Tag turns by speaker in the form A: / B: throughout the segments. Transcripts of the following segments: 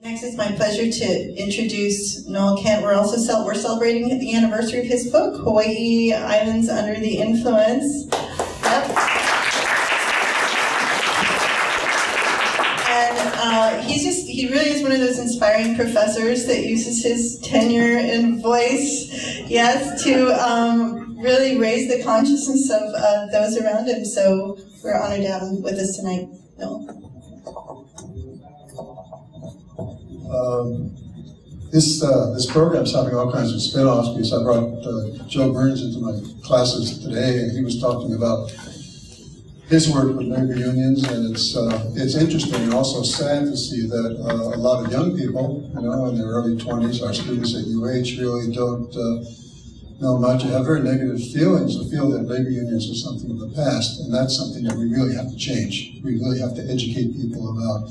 A: Next, it's my pleasure to introduce Noel Kent. We're celebrating the anniversary of his book, Hawaii Islands Under the Influence. Yep. And he really is one of those inspiring professors that uses his tenure and voice, yes, to really raise the consciousness of those around him. So we're honored to have him with us tonight. Noel.
B: This program's having all kinds of spin-offs because I brought Joe Burns into my classes today, and he was talking about his work with labor unions, and it's interesting and also sad to see that a lot of young people, in their early 20s, our students at UH, really don't know much, have very negative feelings, or feel that labor unions are something of the past, and that's something that we really have to change. We really have to educate people about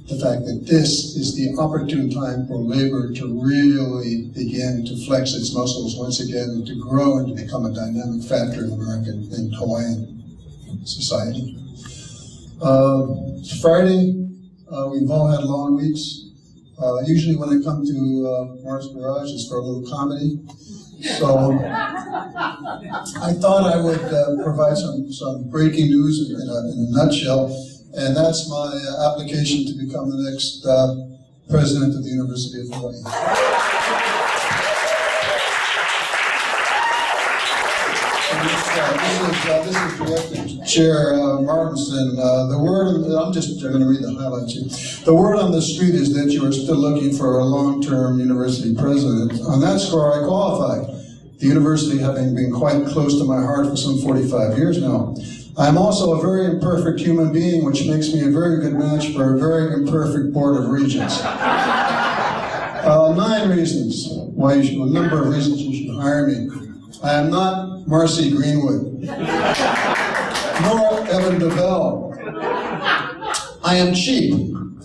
B: the fact that this is the opportune time for labor to really begin to flex its muscles once again and to grow and to become a dynamic factor in American and Hawaiian society. It's Friday. We've all had long weeks. Usually when I come to Mark's Garage, it's for a little comedy. So I thought I would provide some breaking news in a nutshell. And that's my application to become the next president of the University of Hawaii. This is directed to Chair Martinson. The word, I'm going to read the highlights here. The word on the street is that you are still looking for a long-term university president. On that score, I qualify. The university having been quite close to my heart for some 45 years now. I'm also a very imperfect human being, which makes me a very good match for a very imperfect board of regents. 9 reasons why you should, a number of reasons you should hire me. I am not Marcy Greenwood, nor Evan DeBell. I am cheap.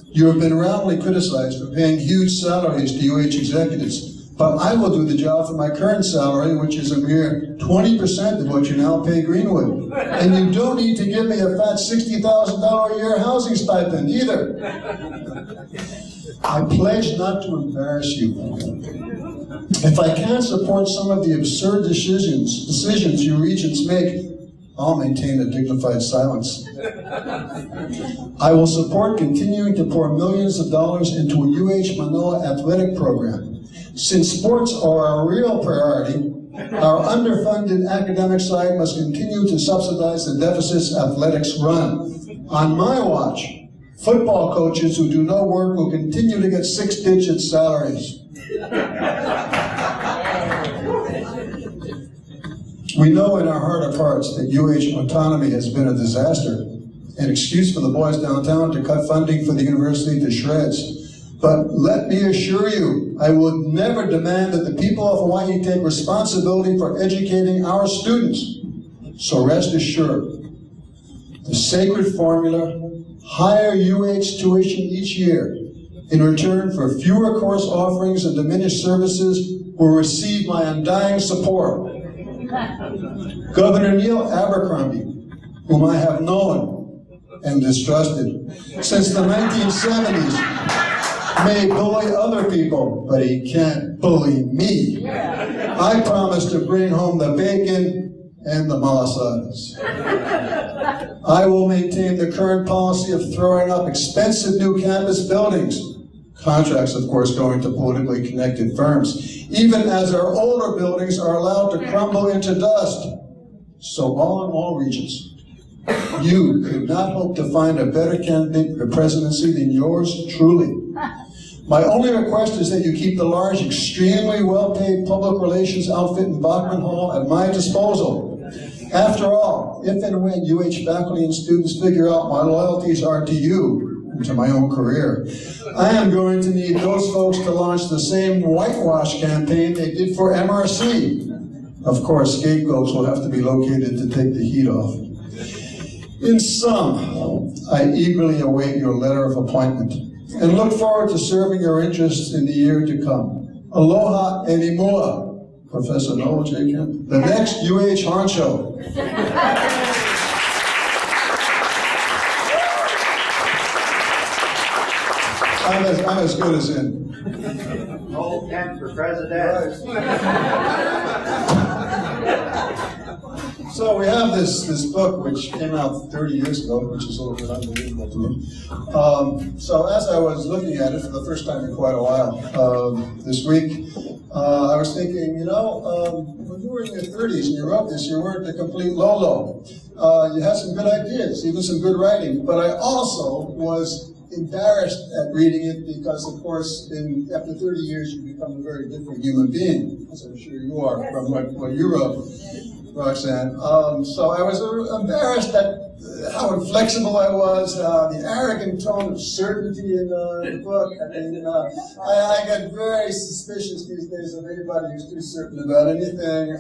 B: You have been roundly criticized for paying huge salaries to UH executives. But I will do the job for my current salary, which is a mere 20% of what you now pay Greenwood. And you don't need to give me a fat $60,000 a year housing stipend either. I pledge not to embarrass you. If I can't support some of the absurd decisions you regents make, I'll maintain a dignified silence. I will support continuing to pour millions of dollars into a UH Manoa athletic program. Since sports are a real priority, our underfunded academic side must continue to subsidize the deficits athletics run. On my watch, football coaches who do no work will continue to get 6-digit salaries. We know in our heart of hearts that UH autonomy has been a disaster, an excuse for the boys downtown to cut funding for the university to shreds. But let me assure you, I would never demand that the people of Hawaii take responsibility for educating our students. So rest assured, the sacred formula, higher UH tuition each year in return for fewer course offerings and diminished services, will receive my undying support. Governor Neil Abercrombie, whom I have known and distrusted since the 1970s, may bully other people, but he can't bully me. I promise to bring home the bacon and the malasadas. I will maintain the current policy of throwing up expensive new campus buildings. Contracts, of course, going to politically connected firms, even as our older buildings are allowed to crumble into dust. So all in all, regents, you could not hope to find a better candidate for presidency than yours truly. My only request is that you keep the large, extremely well-paid public relations outfit in Bachman Hall at my disposal. After all, if and when UH faculty and students figure out my loyalties are to you and to my own career, I am going to need those folks to launch the same whitewash campaign they did for MRC. Of course, scapegoats will have to be located to take the heat off. In sum, I eagerly await your letter of appointment and look forward to serving your interests in the year to come. Aloha enimua, Professor Noel J. Kent, the next UH honcho. I'm as good as in.
C: Noel Kent for president.
B: So we have this book which came out 30 years ago, which is a little bit unbelievable to me. So as I was looking at it for the first time in quite a while this week, I was thinking, when you were in your 30s and you wrote this, you weren't a complete lolo. You had some good ideas, even some good writing, but I also was embarrassed at reading it because, of course, after 30 years, you become a very different human being, as I'm sure you are from what you wrote, Roxanne. So I was embarrassed at how inflexible I was, the arrogant tone of certainty in the book. I mean, I get very suspicious these days of anybody who's too certain about anything.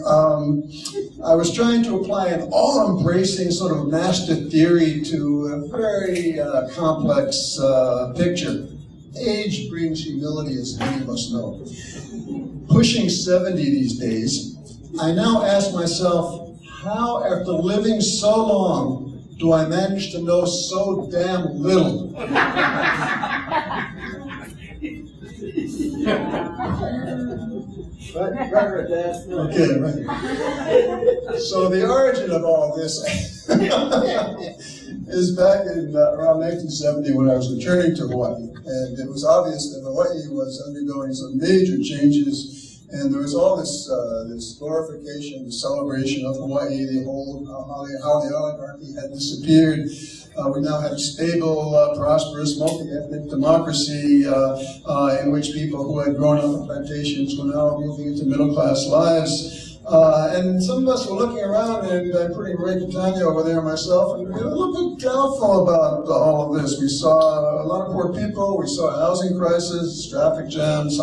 B: I was trying to apply an all-embracing sort of master theory to a very complex picture. Age brings humility, as many of us know. Pushing 70 these days, I now ask myself, how, after living so long, do I manage to know so damn little? Okay, right. So the origin of all this is back in around 1970 when I was returning to Hawaii. And it was obvious that Hawaii was undergoing some major changes. And there was all this glorification, the celebration of Hawaii, the whole how the oligarchy had disappeared. We now had a stable, prosperous, multi-ethnic democracy in which people who had grown up on plantations were now moving into middle-class lives. And some of us were looking around, and I'm putting Ray Catania over there myself, and we were a little bit doubtful about all of this. We saw a lot of poor people, we saw a housing crisis, traffic jams,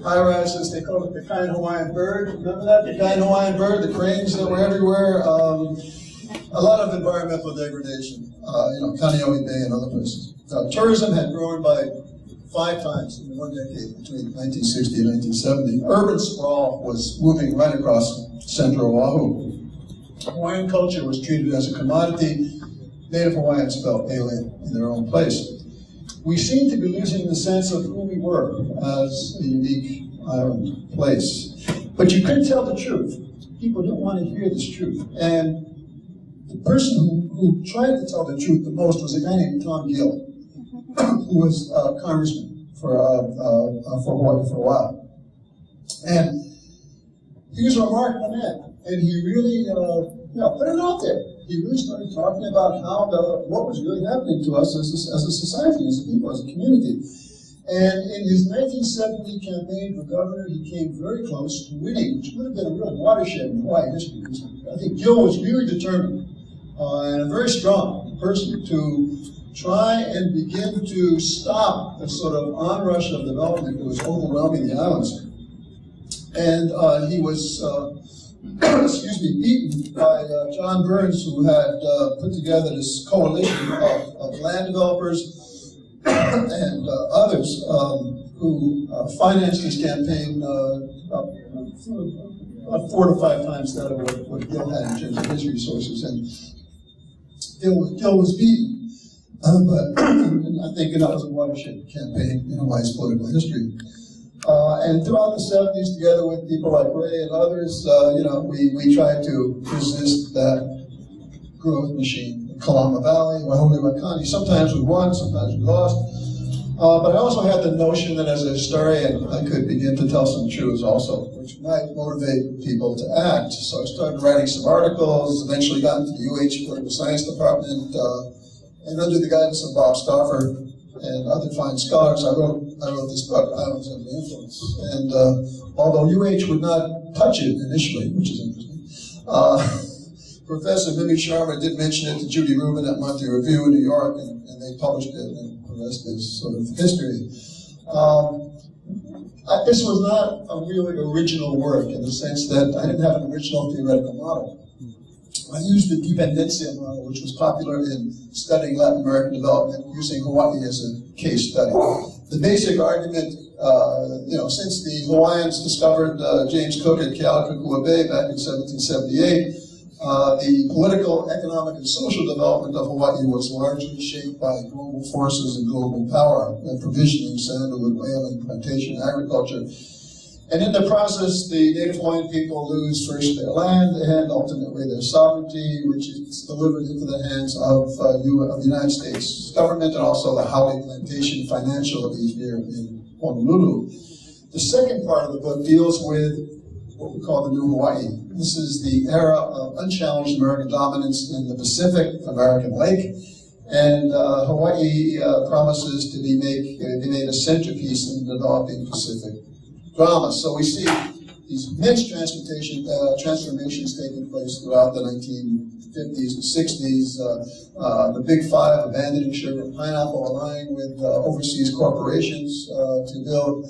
B: high-rises, they called it the kind Hawaiian bird. Remember that? The kind Hawaiian bird, the cranes that were everywhere. A lot of environmental degradation, Kaneohe Bay and other places. Tourism had grown by 5 times in one decade between 1960 and 1970. Urban sprawl was moving right across central Oahu. Hawaiian culture was treated as a commodity. Native Hawaiians felt alien in their own place. We seem to be losing the sense of who we were as a unique island place. But you couldn't tell the truth. People didn't want to hear this truth. And the person who tried to tell the truth the most was a guy named Tom Gill, who was a congressman for Hawaii for a while. And he was a remarkable man. And he really put it out there. He really started talking about what was really happening to us as a society, as a people, as a community. And in his 1970 campaign for governor, he came very close to winning, which would have been a real watershed in Hawaii history. I think Gill was really determined and a very strong person to try and begin to stop the sort of onrush of development that was overwhelming the islands. And he was beaten by John Burns, who had put together this coalition of land developers and others who financed his campaign about 4 to 5 times that of what Gill had in terms of his resources. And Gill was beaten. But I think that was a watershed campaign in Hawaii's political history. And throughout the 70s, together with people like Ray and others, we tried to resist that growth machine. Kalama Valley, Waihoʻoli Waikani. Sometimes we won, sometimes we lost. But I also had the notion that as a historian, I could begin to tell some truths also, which might motivate people to act. So I started writing some articles, eventually got into the UH Political Science Department, and under the guidance of Bob Stauffer and other fine scholars, I wrote this book, Islands Under Influence. And although UH would not touch it initially, which is interesting, Professor Mimi Sharma did mention it to Judy Rubin at Monthly Review in New York, and they published it, and the rest is sort of history. This was not a really original work in the sense that I didn't have an original theoretical model. I used the dependencia model, which was popular in studying Latin American development, using Hawaii as a case study. The basic argument, since the Hawaiians discovered James Cook at Kealakekua Bay back in 1778, The political, economic, and social development of Hawaii was largely shaped by global forces and global power, provisioning, sandalwood, whaling, plantation, agriculture. And in the process, the Native Hawaiian people lose first their land and ultimately their sovereignty, which is delivered into the hands of the United States government and also the Hawaii Plantation Financial Elite here in Honolulu. The second part of the book deals with what we call the New Hawaii. This is the era of unchallenged American dominance in the Pacific, American Lake, and Hawaii promises to be made a centerpiece in developing Pacific drama. So we see these immense transformations taking place throughout the 1950s and 60s. The Big Five abandoning sugar and pineapple, allying with overseas corporations to build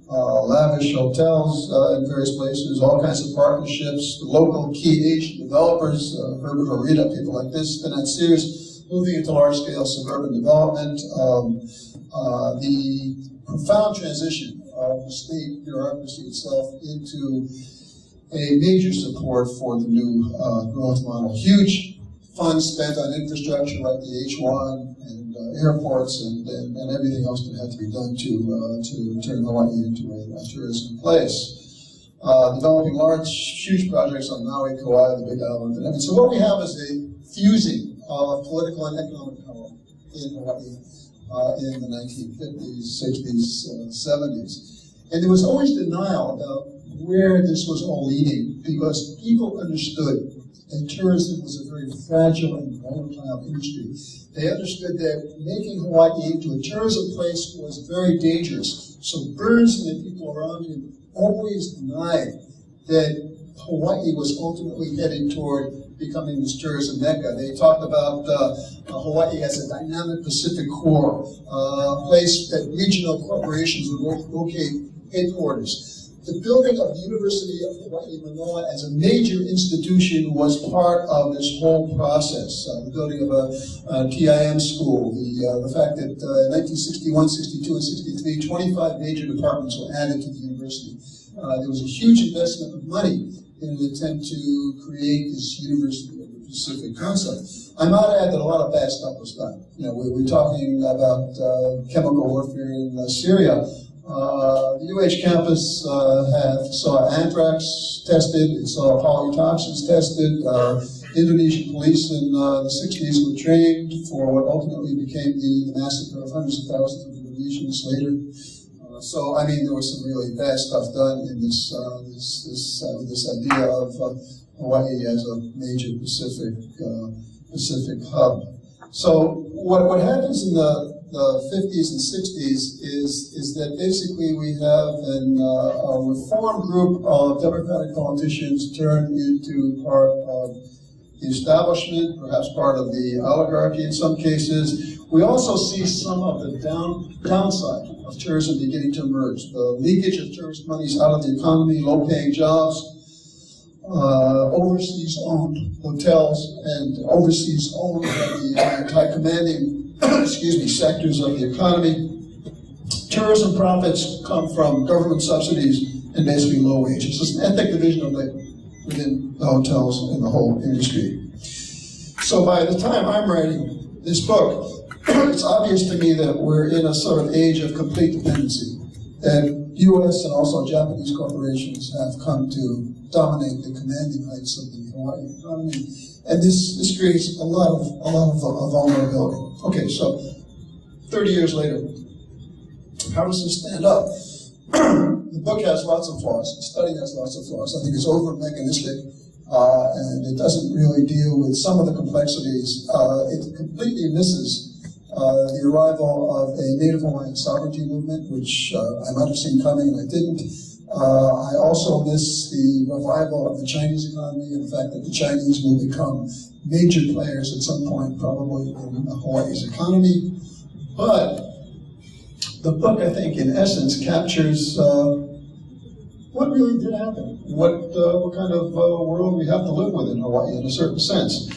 B: lavish hotels in various places, all kinds of partnerships, local key Asian developers, Herbert Horita, people like this, financiers, moving into large-scale suburban development. The profound transition of the state bureaucracy itself into a major support for the new growth model. Huge funds spent on infrastructure like the H1 and airports and everything else that had to be done to turn Hawaii into a tourism place. Developing huge projects on Maui, Kauai, the Big Island, and everything. So what we have is a fusing of political and economic power in Hawaii in the 1950s, 60s, 70s. And there was always denial about where this was all leading because people understood that tourism was a very fragile and volatile industry. They understood that making Hawaii into a tourism place was very dangerous. So Burns and the people around him always denied that Hawaii was ultimately headed toward becoming this tourism mecca. They talked about Hawaii as a dynamic Pacific core, a place that regional corporations would locate headquarters. The building of the University of Hawaii Manoa as a major institution was part of this whole process. The building of a TIM school, the fact that in 1961, 62, and 63, 25 major departments were added to the university. There was a huge investment of money in an attempt to create this University of the Pacific concept. I might add that a lot of bad stuff was done. We're talking about chemical warfare in Syria. The UH campus saw anthrax tested, it saw polytoxins tested. Indonesian police in the 60s were trained for what ultimately became the massacre of hundreds of thousands of Indonesians later. So, I mean, there was some really bad stuff done in this idea of Hawaii as a major Pacific hub. So, what happens in the 50s and 60s is that basically we have a reform group of Democratic politicians turned into part of the establishment, perhaps part of the oligarchy in some cases. We also see some of the downside of tourism beginning to emerge. The leakage of tourist monies out of the economy, low-paying jobs, overseas-owned hotels, and overseas-owned the anti-commanding sectors of the economy. Tourism profits come from government subsidies and basically low wages. It's an ethnic division of labor within the hotels and the whole industry. So by the time I'm writing this book, it's obvious to me that we're in a sort of age of complete dependency, that U.S. and also Japanese corporations have come to dominate the commanding heights of the Hawaii economy, and this creates a lot of vulnerability. Okay, so 30 years later, how does this stand up? The book has lots of flaws. The study has lots of flaws. I think it's over-mechanistic, and it doesn't really deal with some of the complexities. It completely misses the arrival of a Native Hawaiian sovereignty movement, which I might have seen coming and I didn't. I also miss the revival of the Chinese economy and the fact that the Chinese will become major players at some point, probably in Hawaii's economy. But the book, I think, in essence, captures what really did happen, what kind of world we have to live with in Hawaii in a certain sense.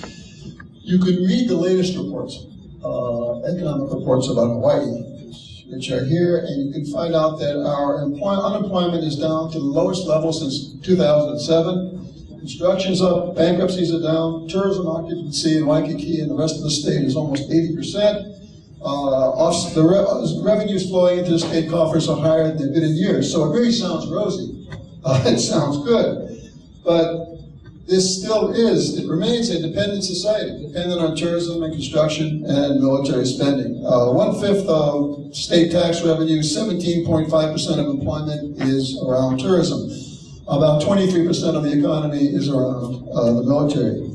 B: You could read the latest reports, economic reports about Hawaii, which are here, and you can find out that our unemployment is down to the lowest level since 2007. Construction's up, bankruptcies are down, tourism occupancy in Waikiki and the rest of the state is almost 80%. The revenues flowing into the state coffers are higher than they've been in years. So it really sounds rosy. It sounds good. But this still it remains a dependent society, dependent on tourism and construction and military spending. 1/5 of state tax revenue, 17.5% of employment is around tourism. About 23% of the economy is around the military.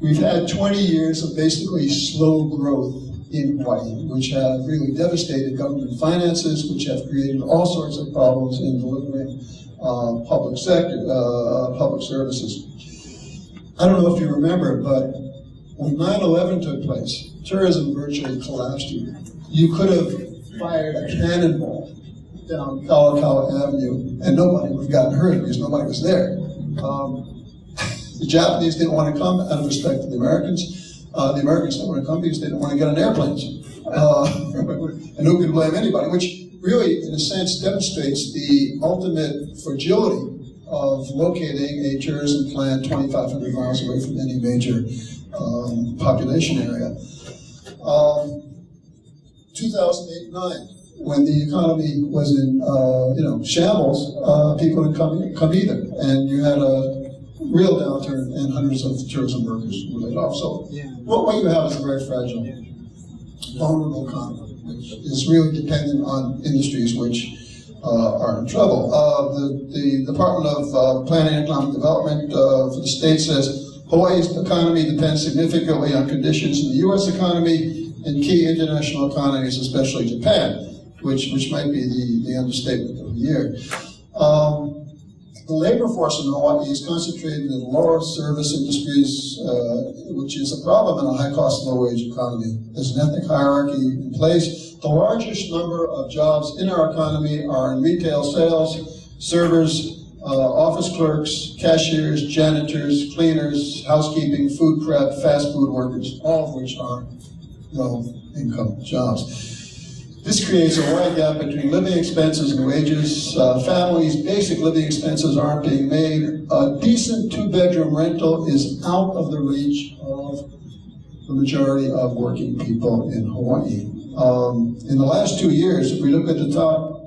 B: We've had 20 years of basically slow growth in Hawaii, which have really devastated government finances, which have created all sorts of problems in delivering public services. I don't know if you remember, but when 9/11 took place, tourism virtually collapsed here. You could have fired a cannonball down Kalakaua Avenue, and nobody would have gotten hurt because nobody was there. The Japanese didn't want to come out of respect to the Americans. The Americans didn't want to come because they didn't want to get on airplanes. And who can blame anybody? Which really, in a sense, demonstrates the ultimate fragility of locating a tourism plant 2,500 miles away from any major population area. 2008-9, when the economy was in shambles, people would come either, and you had a real downturn, and hundreds of tourism workers were laid off. So what you have is a very fragile, vulnerable economy, which is really dependent on industries which are in trouble. The Department of Planning and Economic Development for the state says Hawaii's economy depends significantly on conditions in the U.S. economy and key international economies, especially Japan, which might be the understatement of the year. The labor force in Hawaii is concentrated in lower service industries, which is a problem in a high-cost, low-wage economy. There's an ethnic hierarchy in place. The largest number of jobs in our economy are in retail sales, servers, office clerks, cashiers, janitors, cleaners, housekeeping, food prep, fast food workers, all of which are low-income jobs. This creates a wide gap between living expenses and wages. Families' basic living expenses aren't being made. A decent two-bedroom rental is out of the reach of the majority of working people in Hawaii. In the last 2 years, if we look at the top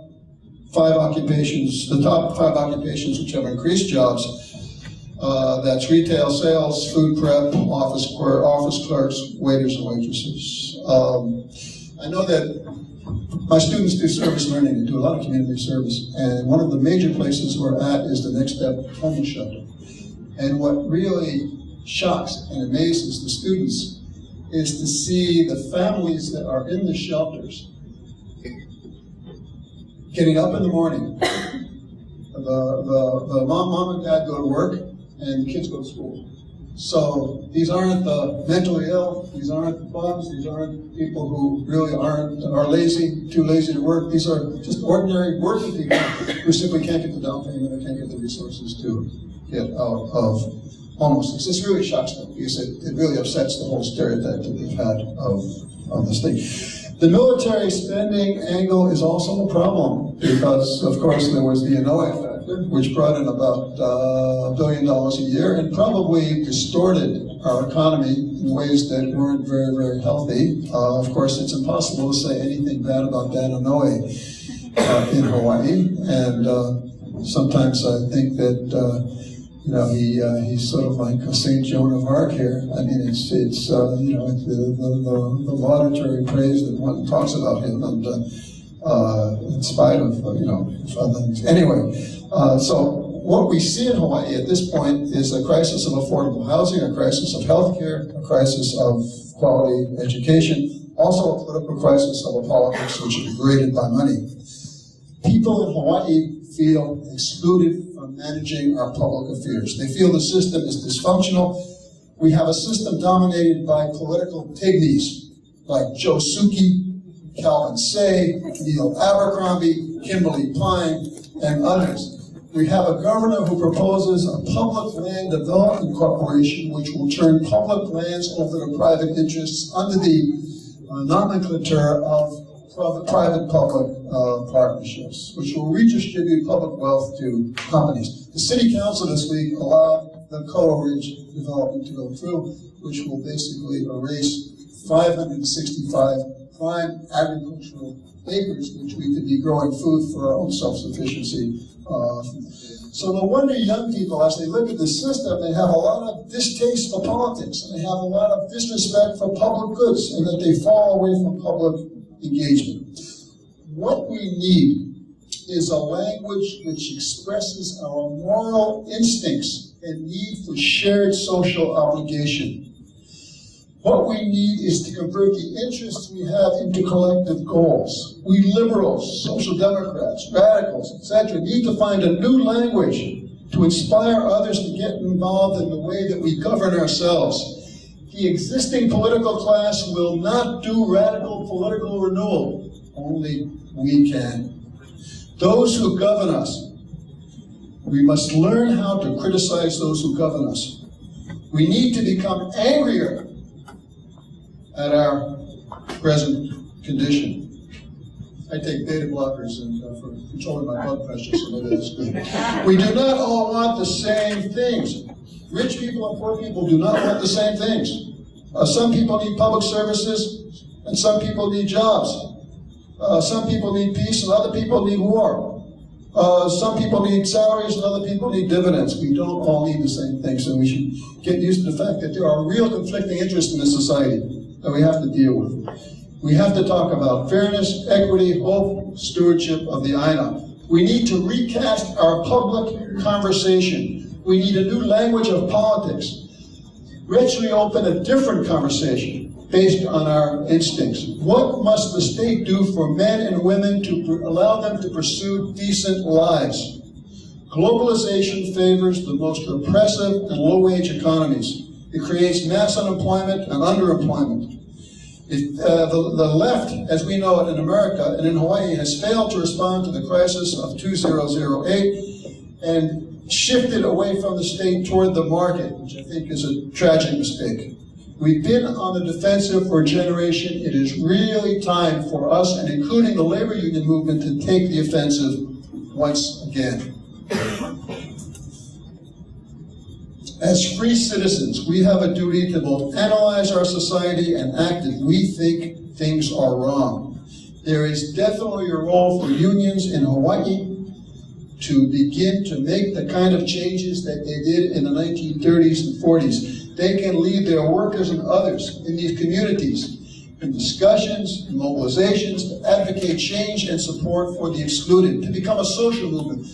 B: five occupations which have increased jobs, that's retail sales, food prep, office clerks, waiters and waitresses. I know that my students do service learning and do a lot of community service, and one of the major places we're at is the Next Step Homeless Shelter. And what really shocks and amazes the students is to see the families that are in the shelters getting up in the morning. The mom and dad go to work, and the kids go to school. So these aren't the mentally ill, these aren't the bums, these aren't people who really are lazy, too lazy to work. These are just ordinary working people who simply can't get the down payment or can't get the resources to get out of homelessness. This really shocks them because it really upsets the whole stereotype that they've had of this thing. The military spending angle is also a problem because, of course, there was the Inouye factor, which brought in about $1 billion a year and probably distorted our economy in ways that weren't very, very healthy. Of course, it's impossible to say anything bad about Dan Inouye in Hawaii, and sometimes I think that he's sort of like a Saint Joan of Arc here. I mean, it's the laudatory praise that one talks about him, and in spite of other things. Anyway, so what we see in Hawaii at this point is a crisis of affordable housing, a crisis of healthcare, a crisis of quality education, also a political crisis of a politics which is degraded by money. People in Hawaii feel excluded from managing our public affairs. They feel the system is dysfunctional. We have a system dominated by political pygmies like Joe Suki, Calvin Say, Neil Abercrombie, Kimberly Pine, and others. We have a governor who proposes a public land development corporation which will turn public lands over to private interests under the nomenclature of private-public partnerships, which will redistribute public wealth to companies. The city council this week allowed the coal-rich development to go through, which will basically erase 565 prime agricultural acres, which we could be growing food for our own self-sufficiency. So no wonder young people, as they look at the system, they have a lot of distaste for politics, and they have a lot of disrespect for public goods, and that they fall away from public engagement. What we need is a language which expresses our moral instincts and need for shared social obligation. What we need is to convert the interests we have into collective goals. We liberals, social democrats, radicals, etc., need to find a new language to inspire others to get involved in the way that we govern ourselves. The existing political class will not do radical political renewal. Only we can. Those who govern us, we must learn how to criticize those who govern us. We need to become angrier at our present condition. I take beta blockers and for controlling my blood pressure, so maybe that's good. We do not all want the same things. Rich people and poor people do not want the same things. Some people need public services, and some people need jobs. Some people need peace, and other people need war. Some people need salaries, and other people need dividends. We don't all need the same things, and we should get used to the fact that there are real conflicting interests in this society that we have to deal with. We have to talk about fairness, equity, hope, stewardship of the Aina. We need to recast our public conversation. We need a new language of politics. We actually open a different conversation based on our instincts. What must the state do for men and women to allow them to pursue decent lives? Globalization favors the most oppressive and low-wage economies. It creates mass unemployment and underemployment. The left, as we know it in America and in Hawaii, has failed to respond to the crisis of 2008 and shifted away from the state toward the market, which I think is a tragic mistake. We've been on the defensive for a generation. It is really time for us, and including the labor union movement, to take the offensive once again. As free citizens, we have a duty to both analyze our society and act if we think things are wrong. There is definitely a role for unions in Hawaii to begin to make the kind of changes that they did in the 1930s and 40s. They can lead their workers and others in these communities in discussions, in mobilizations, to advocate change and support for the excluded, to become a social movement.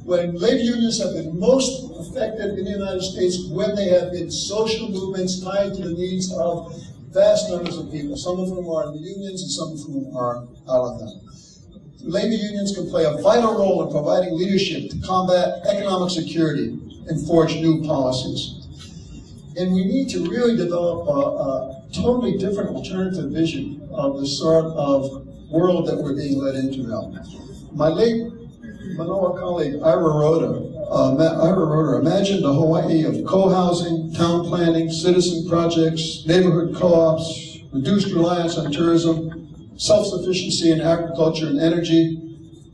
B: When labor unions have been most effective in the United States, when they have been social movements tied to the needs of vast numbers of people, some of whom are in the unions and some of whom are out of them. Labor unions can play a vital role in providing leadership to combat economic security and forge new policies. And we need to really develop a totally different alternative vision of the sort of world that we're being led into now. My late Manoa colleague, Ira Roeder, imagined a Hawaii of co-housing, town planning, citizen projects, neighborhood co-ops, reduced reliance on tourism, self-sufficiency in agriculture and energy,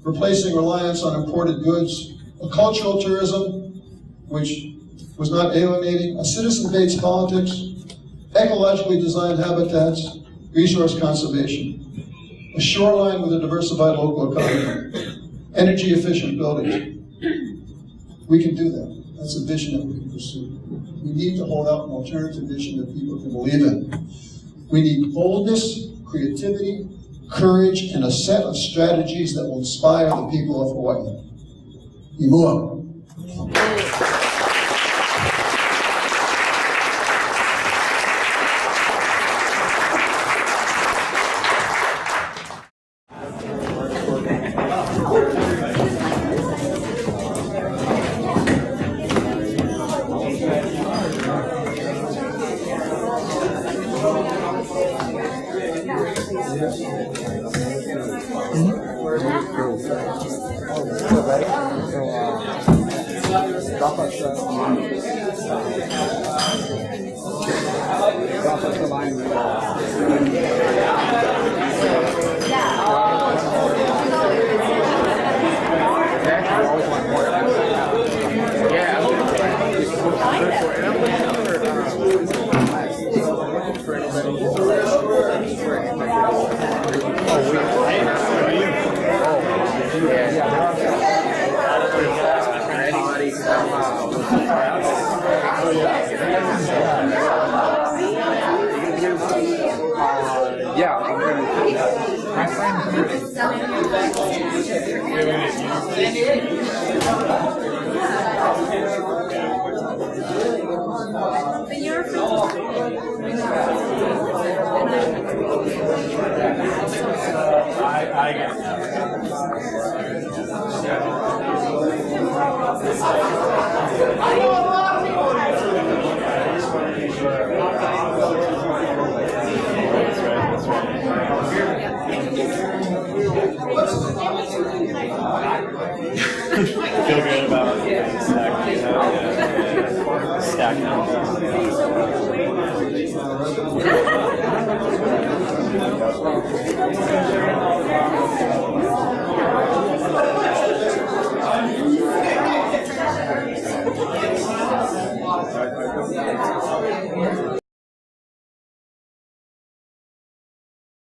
B: replacing reliance on imported goods, a cultural tourism, which was not alienating, a citizen-based politics, ecologically designed habitats, resource conservation, a shoreline with a diversified local economy, energy-efficient buildings. We can do that. That's a vision that we can pursue. We need to hold out an alternative vision that people can believe in. We need boldness, creativity, courage, and a set of strategies that will inspire the people of Hawaii. Imua.
D: Yeah. Yeah, I'm
E: Feel good about stacking up.